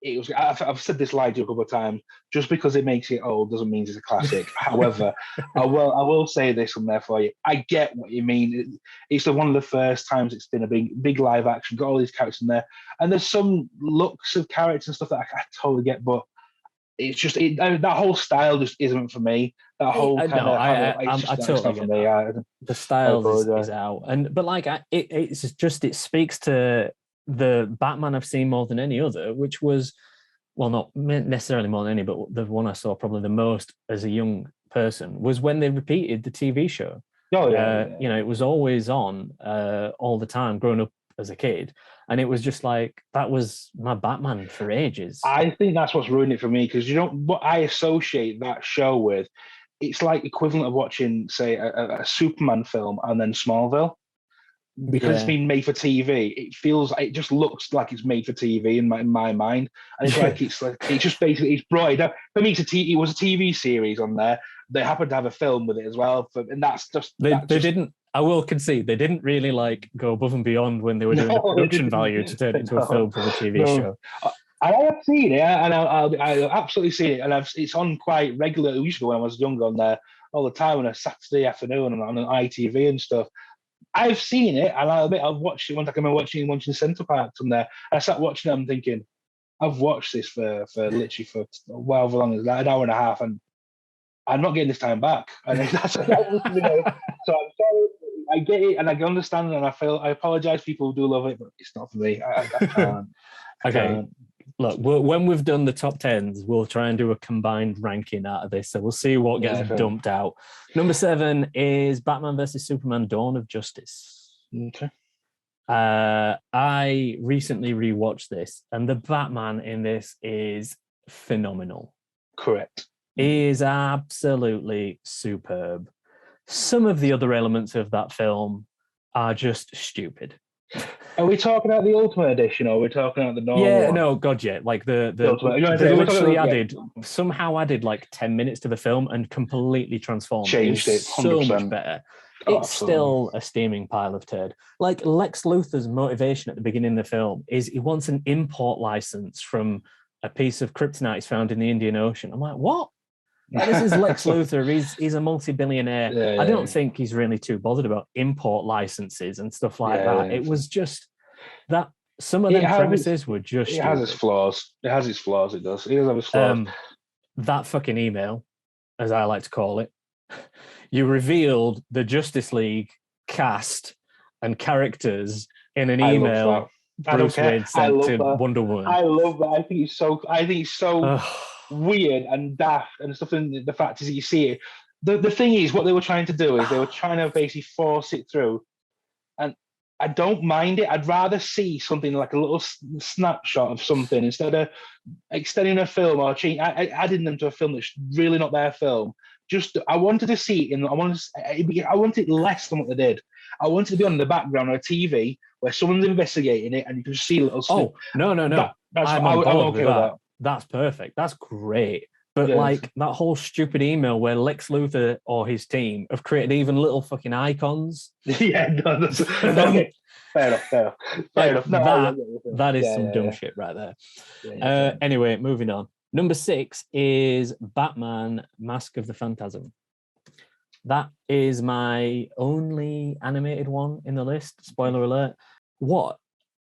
it was. I've said this lie to you a couple of times. Just because it makes it old doesn't mean it's a classic. However, I will say this on there for you. I get what you mean. It's one of the first times it's been a big live action. Got all these characters in there, and there's some looks of characters and stuff that I totally get, but. It's just that whole style just isn't for me. That whole kind I totally get that. The style is out, it speaks to the Batman I've seen more than any other, which was, well, not necessarily more than any, but the one I saw probably the most as a young person was when they repeated the TV show. It was always on all the time growing up as a kid, and it was just like that was my Batman for ages. I think that's what's ruined it for me, because what I associate that show with, it's like equivalent of watching, say, a Superman film and then Smallville, because it's been made for TV. It just looks like it's made for TV in my mind, and it's just basically it's brought up for me. It was a TV series on there. They happened to have a film with it as well, and that's just they didn't. I will concede they didn't really go above and beyond when they were doing the production value to turn it into a film from a TV show. I have seen it, and I absolutely seen it, and it's on quite regularly. Usually when I was younger, on there all the time on a Saturday afternoon on an ITV and stuff. I've seen it, and I'll admit I've watched it once. I remember watching Centre Park from there. I sat watching it and thinking, I've watched this for literally for however long, an hour and a half, and I'm not getting this time back. And that's so I'm sorry. I get it, and I can understand, and I apologize. People who do love it, but it's not for me. I can't. Okay. Look, when we've done the top 10s, we'll try and do a combined ranking out of this. So we'll see what gets dumped out. Number 7 is Batman vs. Superman: Dawn of Justice. Okay. I recently rewatched this, and the Batman in this is phenomenal. Correct. He is absolutely superb. Some of the other elements of that film are just stupid. Are we talking about the Ultimate Edition, or are we talking about the normal one? No, God, yeah. Like they literally somehow added like 10 minutes to the film and completely transformed. Changed it 100%. So much better. It's still a steaming pile of turd. Like Lex Luthor's motivation at the beginning of the film is he wants an import license from a piece of kryptonite he's found in the Indian Ocean. I'm like, what? This is Lex Luthor. He's a multi-billionaire. I don't think he's really too bothered about import licenses and stuff like that. It was just that some of the premises were just. It has its flaws. It does. It does have its flaws. That fucking email, as I like to call it, you revealed the Justice League cast and characters in an email Bruce Wayne sent to Wonder Woman. I love that. I think it's so weird and daft and stuff. And the fact is that you see it. The thing is, what they were trying to do is they were trying to basically force it through. And I don't mind it. I'd rather see something like a little snapshot of something instead of extending a film or adding them to a film that's really not their film. I wanted to see it, I wanted it less than what they did. I wanted to be on the background on a TV where someone's investigating it and you can just see little. No. I'm okay with that. That's perfect. That's great. But like that whole stupid email where Lex Luthor or his team have created even little fucking icons. Yeah, no, that's okay. Fair enough. No, that is some dumb shit right there. Yeah. Anyway, moving on. Number 6 is Batman: Mask of the Phantasm. That is my only animated one in the list. Spoiler alert. What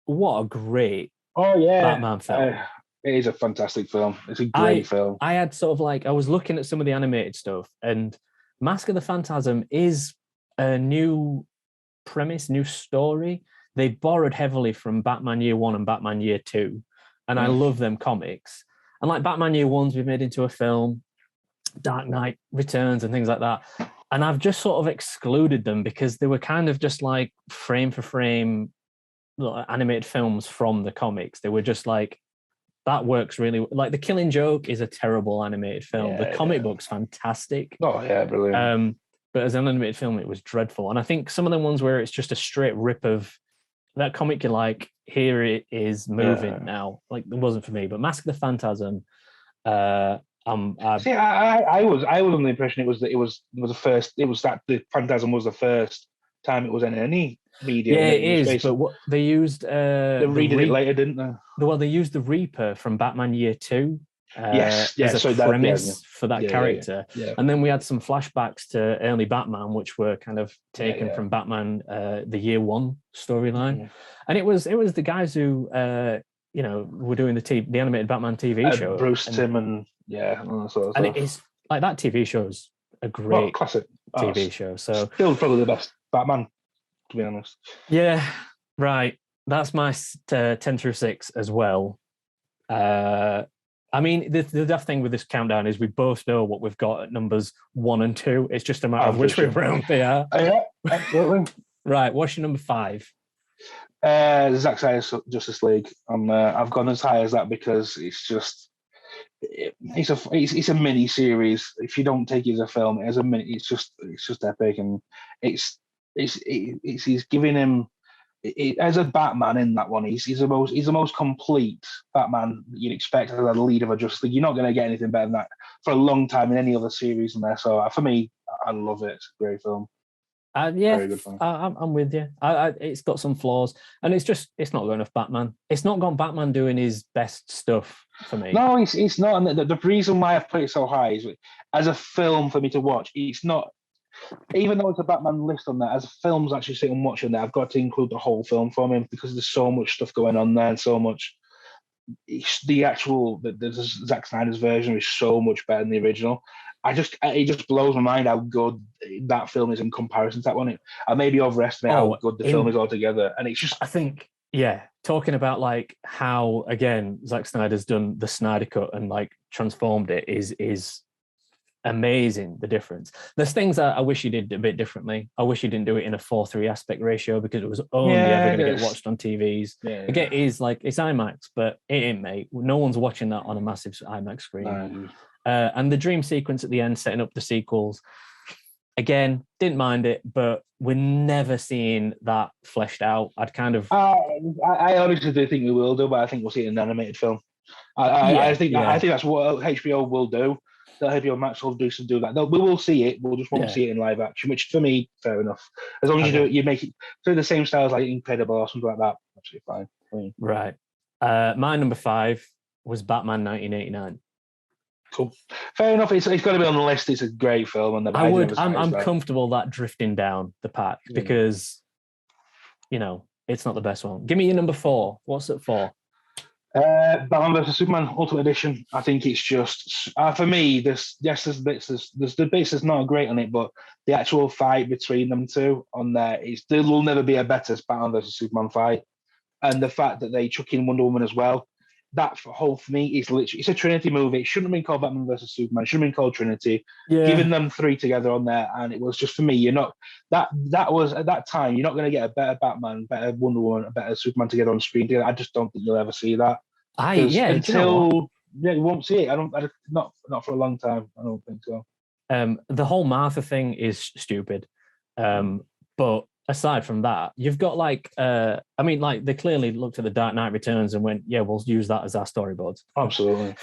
a great Batman film. It is a fantastic film. It's a great film. I had sort of like, I was looking at some of the animated stuff, and Mask of the Phantasm is a new premise, new story. They borrowed heavily from Batman Year One and Batman Year Two, and I love them comics. And like Batman Year One's been made into a film, Dark Knight Returns and things like that. And I've just sort of excluded them because they were kind of just like frame for frame animated films from the comics. They were just like, that works really, like The Killing Joke is a terrible animated film. The comic book's fantastic. Oh yeah, brilliant. But as an animated film, it was dreadful. And I think some of the ones where it's just a straight rip of that comic, you're like, here it is moving now. Like, it wasn't for me. But Mask of the Phantasm, I was under the impression it was the Phantasm was the first time it was in any media. Yeah, it is. But what they used, they redid it later, didn't they? Well, they used the Reaper from Batman Year Two. As a so premise for that character. Yeah. And then we had some flashbacks to early Batman, which were kind of taken from Batman, the Year One storyline. And it was the guys who were doing the animated Batman TV show. Bruce Timm and all that sort of stuff. And it is like that TV show's a great classic TV show. So still probably the best Batman, to be honest. Yeah, right. That's my 10 through 6 as well. I mean, the daft thing with this countdown is we both know what we've got at numbers 1 and 2. It's just a matter of which way round they are. Yeah, absolutely. Right, what's your number 5? Zack Snyder's Justice League. I've gone as high as that because it's just it's a mini series. If you don't take it as a film, as a mini, it's just epic, and it's he's giving him. As a Batman in that one, he's the most complete Batman that you'd expect as a lead of a Justice League. You're not going to get anything better than that for a long time in any other series in there. So for me, I love it. It's a great film. Very good film. I'm with you. It's got some flaws, and it's not got enough Batman. It's not got Batman doing his best stuff for me. No, it's not. And the reason why I've put it so high is as a film for me to watch. It's not. Even though it's a Batman list on there, as films actually sit and watch on there, I've got to include the whole film for me because there's so much stuff going on there and so much. The Zack Snyder's version is so much better than the original. It just blows my mind how good that film is in comparison to that one. I maybe overestimate how good the film is altogether, and it's just. I think, talking about like how again Zack Snyder's done the Snyder Cut and like transformed it is amazing, the difference. There's things that I wish he did a bit differently. I wish he didn't do it in a 4:3 aspect ratio because it was only ever going to get watched on TVs. Again, it's IMAX, but it ain't, mate. No one's watching that on a massive IMAX screen. And the dream sequence at the end, setting up the sequels, again, didn't mind it, but we're never seeing that fleshed out. I'd kind of... I honestly do think we will do, but I think we'll see it in an animated film. I think that's what HBO will do. The HBO Max will do that. We will see it. We'll just want to see it in live action, which for me, fair enough. As long as you make it through the same styles like Incredible or something like that, absolutely fine. Right. My number 5 was Batman 1989. Cool. Fair enough. It's got to be on the list. It's a great film. I'm comfortable that drifting down the pack because, it's not the best one. Give me your number 4. What's it for? Batman vs Superman Ultimate Edition. I think it's just for me. There's the bits that's not great on it, but the actual fight between them two on there there will never be a better Batman vs Superman fight, and the fact that they chuck in Wonder Woman as well. That for me is literally it's a Trinity movie. It shouldn't have been called Batman vs Superman. It should have been called Trinity. Giving them 3 together on there, and it was just for me. You're not that was at that time. You're not going to get a better Batman, better Wonder Woman, a better Superman together on screen together. I just don't think you'll ever see that. You won't see it. Not for a long time. I don't think so. The whole Martha thing is stupid, but aside from that, you've got like, I mean, like they clearly looked at the Dark Knight Returns and went, yeah, we'll use that as our storyboards. Absolutely.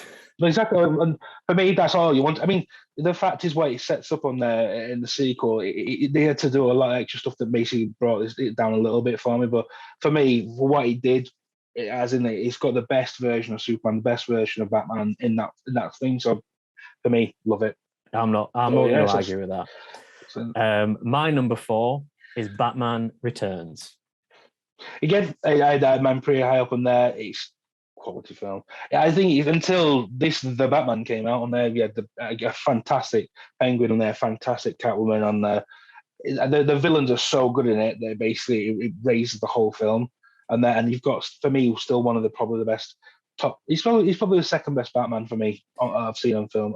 Exactly. And for me, that's all you want. I mean, the fact is what it sets up on there in the sequel. They had to do a lot of extra stuff that basically brought it down a little bit for me. But for me, for what he did, it's got the best version of Superman, the best version of Batman in that thing. So for me, love it. I'm not going to argue with that. My number 4 is Batman Returns. Again, I had mine pretty high up on there. It's quality film. I think until the Batman came out on there, we had a fantastic Penguin on there, fantastic Catwoman on there. The villains are so good in it that basically it raises the whole film. And you've got, for me, still one of probably the best top. He's probably the second best Batman for me I've seen on film.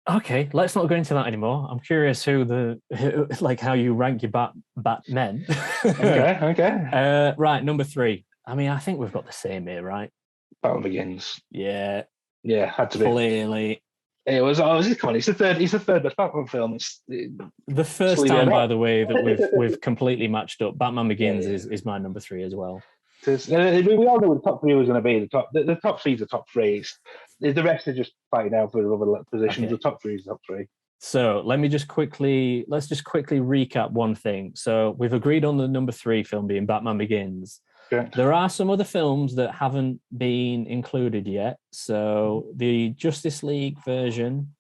Okay, let's not go into that anymore. I'm curious how you rank your Batmen. Okay. Right, number 3. I mean, I think we've got the same here, right? Batman Begins. Yeah, had to be. Clearly. It was. Come on, it's the third best Batman film. It's the first time, by the way, that we've completely matched up. Batman Begins is my number 3 as well. We all knew the top 3 was going to be. The top 3 is the top 3. The rest are just fighting out for other positions. Okay. The top 3 is the top 3. So let's just quickly recap one thing. So we've agreed on the number 3 film being Batman Begins. Okay. There are some other films that haven't been included yet. So the Justice League version.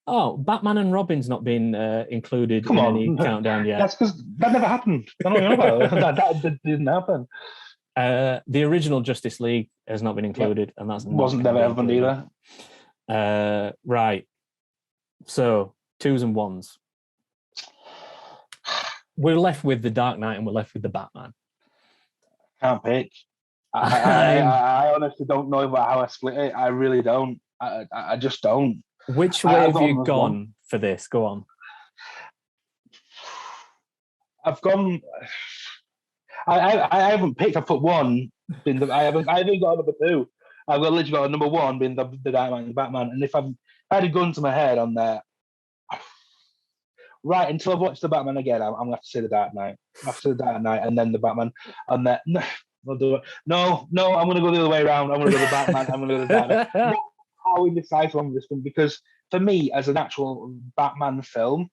Oh, Batman and Robin's not been included in any countdown yet. That's because that never happened. I don't know about that didn't happen. The original Justice League has not been included, and that's wasn't never happened either. Right. So 2s and 1s. We're left with the Dark Knight and we're left with the Batman. Can't pick. I honestly don't know about how I split it. I really don't. I just don't. Which way have you gone for this? Go on. I've gone. I haven't picked. I've put 1. I haven't got number 2. I've literally got a number 1 being the Dark Knight and the Batman. And if I had a gun to my head on there, right until I've watched the Batman again, I'm gonna have to say the Dark Knight. After the Dark Knight and then the Batman. And then I'll do it. No, I'm gonna go the other way around. I'm gonna go the Batman. I'm gonna go the Dark Knight. How indecisive on this one, because for me, as an actual Batman film,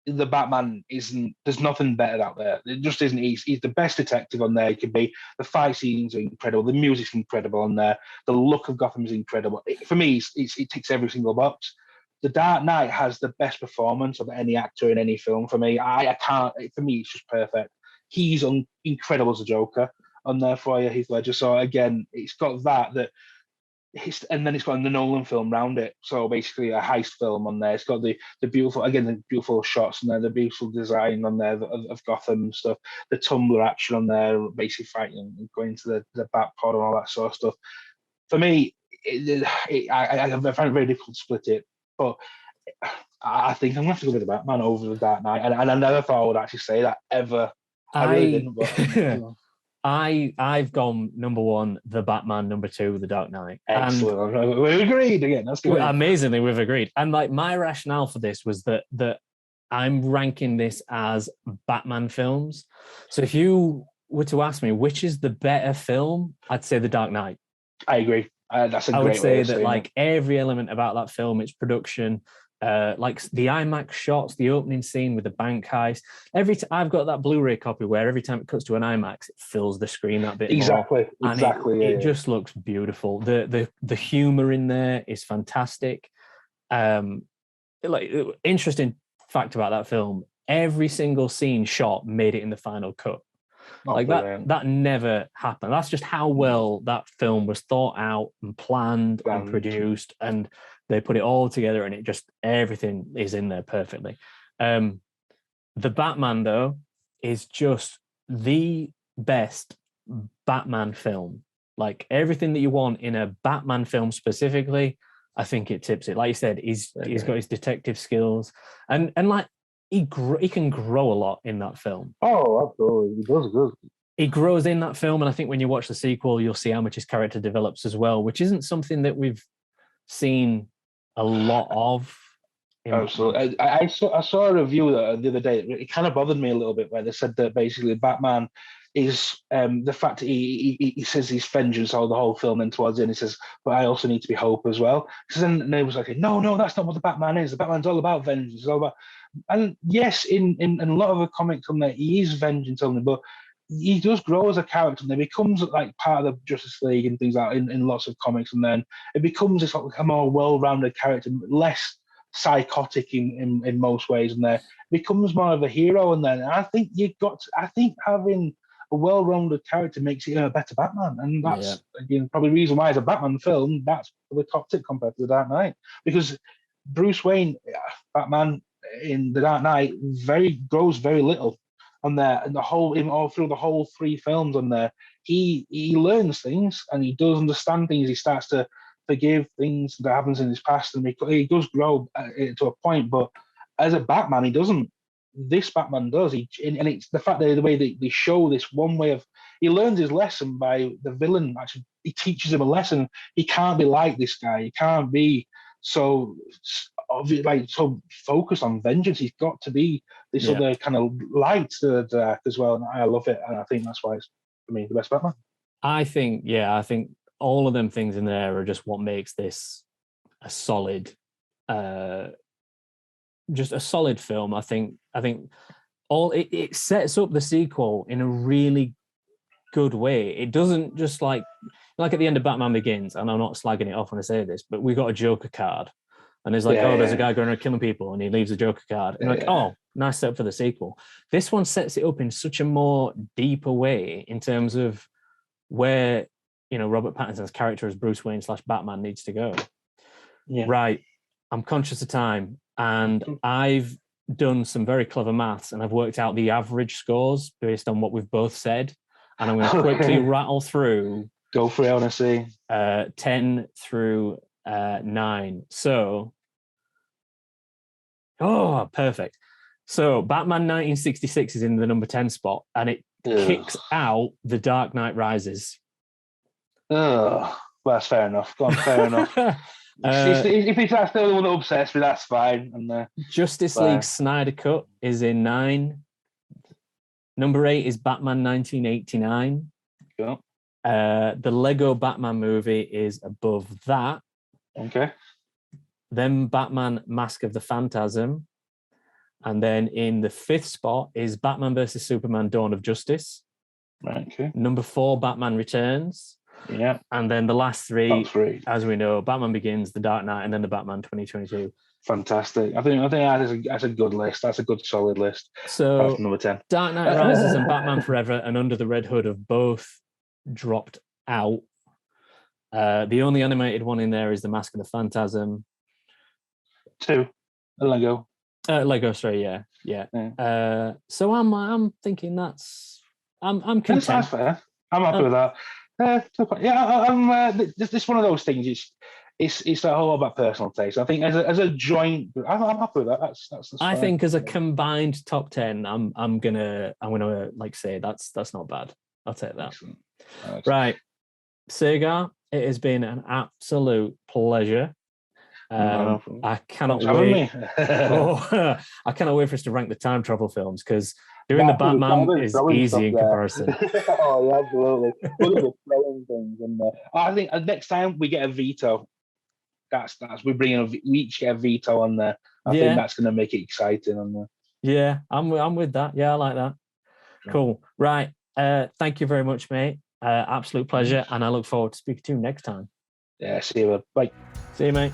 the Batman there's nothing better out there. It just isn't. He's the best detective on there he could be. The fight scenes are incredible. The music's incredible on there. The look of Gotham is incredible. For me, it ticks every single box. The Dark Knight has the best performance of any actor in any film for me. I can't. For me, it's just perfect. He's incredible as a Joker on there for you, Heath Ledger. So again, it's got that. And then it's got the Nolan film round it. So basically a heist film on there. It's got the beautiful shots on there, the beautiful design on there of Gotham and stuff, the Tumblr action on there, basically fighting and going to the Batpod and all that sort of stuff. For me, I find it very difficult to split it, but I think I'm going to have to go with the Batman over the Dark Knight. And I never thought I would actually say that ever. I really didn't. But, I've gone number 1, the Batman, number 2, the Dark Knight. Excellent. We agreed again. That's good. Amazingly, we've agreed. And like my rationale for this was that I'm ranking this as Batman films. So if you were to ask me which is the better film, I'd say the Dark Knight. I agree. That's a great I would say way that like every element about that film, its production, like the IMAX shots, the opening scene with the bank heist. I've got that Blu-ray copy where every time it cuts to an IMAX, it fills the screen that bit exactly. more. Exactly. It just looks beautiful. The humor in there is fantastic. Like interesting fact about that film: every single scene shot made it in the final cut. That never happened. That's just how well that film was thought out and planned and produced, and they put it all together, and it just everything is in there perfectly. The Batman, though, is just the best Batman film. Like everything that you want in a Batman film specifically, I think it tips it. Like you said, he's got his detective skills, and like he can grow a lot in that film. Oh, absolutely, he does good. He grows in that film, and I think when you watch the sequel, you'll see how much his character develops as well, which isn't something that we've seen a lot of Absolutely. I saw a review the other day. It kind of bothered me a little bit, where they said that basically Batman is the fact that he says he's vengeance all the whole film, and towards the end he says, but I also need to be hope as well. Because then they was like, no, that's not what the Batman is. The Batman's all about vengeance. It's all about, and yes, in a lot of the comics on there, he is vengeance only, but he does grow as a character, and he becomes like part of the Justice League and things like that in lots of comics, and then it becomes this like a more well-rounded character, less psychotic in most ways, and there becomes more of a hero. And then I think I think having a well-rounded character makes it a better Batman, and that's again probably the reason why it's a Batman film. That's the top tip compared to The Dark Knight, because Bruce Wayne, Batman in The Dark Knight, grows very little on there, and all through the whole three films on there, he learns things and he does understand things. He starts to forgive things that happens in his past, and he does grow to a point. But as a Batman, he doesn't. This Batman does. And it's the fact that the way they show this one way of, he learns his lesson by the villain. Actually, he teaches him a lesson. He can't be like this guy. He can't be so focused on vengeance. He's got to be this other kind of light to the dark as well. And I love it, and I think that's why it's, for me, the best Batman. I think all of them things in there are just what makes this a solid, just a solid film. I think all it sets up the sequel in a really good way. It doesn't just like at the end of Batman Begins, and I'm not slagging it off when I say this, but we got a Joker card, and it's like, there's a guy going around killing people, and he leaves a Joker card, and oh, nice setup for the sequel. This one sets it up in such a more deeper way in terms of where, Robert Pattinson's character as Bruce Wayne / Batman needs to go. Yeah. Right. I'm conscious of time, and I've done some very clever maths, and I've worked out the average scores based on what we've both said. And I'm going to quickly rattle through. Go for it, I want to see. 10 through 9. So, perfect. So Batman 1966 is in the number 10 spot, and it kicks out The Dark Knight Rises. Oh, well, that's fair enough. Go on, fair enough. If it's still the one that upsets me, that's fine. And Justice League Snyder Cut is in 9. Number 8 is Batman 1989. Cool. The Lego Batman movie is above that. Okay. Then Batman Mask of the Phantasm. And then in the 5th spot is Batman vs. Superman Dawn of Justice. Right, okay. Number 4, Batman Returns. Yeah. And then the last three, as we know, Batman Begins, The Dark Knight, and then the Batman 2022. Fantastic. I think that's a good list. That's a good solid list. So that's number 10. Dark Knight Rises and Batman Forever and Under the Red Hood have both dropped out. The only animated one in there is The Mask of the Phantasm. 2. Lego. Lego, sorry, yeah. So I'm thinking I'm content. That's fair. I'm happy with that. This one of those things. It's a whole about personal taste. I think as a joint, I'm happy with that. That's I think as a combined top 10, I'm gonna like say that's not bad. I'll take that. Excellent. Right, Sagar, it has been an absolute pleasure. I cannot wait. I cannot wait for us to rank the time travel films, because doing the Batman is easy in comparison. Oh, yeah, absolutely. I think next time we get a veto. That's we each get a veto on there. I think that's going to make it exciting on there. Yeah, I'm with that. Yeah, I like that. Cool. Right. Thank you very much, mate. Absolute pleasure, and I look forward to speaking to you next time. Yeah, see you. Bye. See you, mate.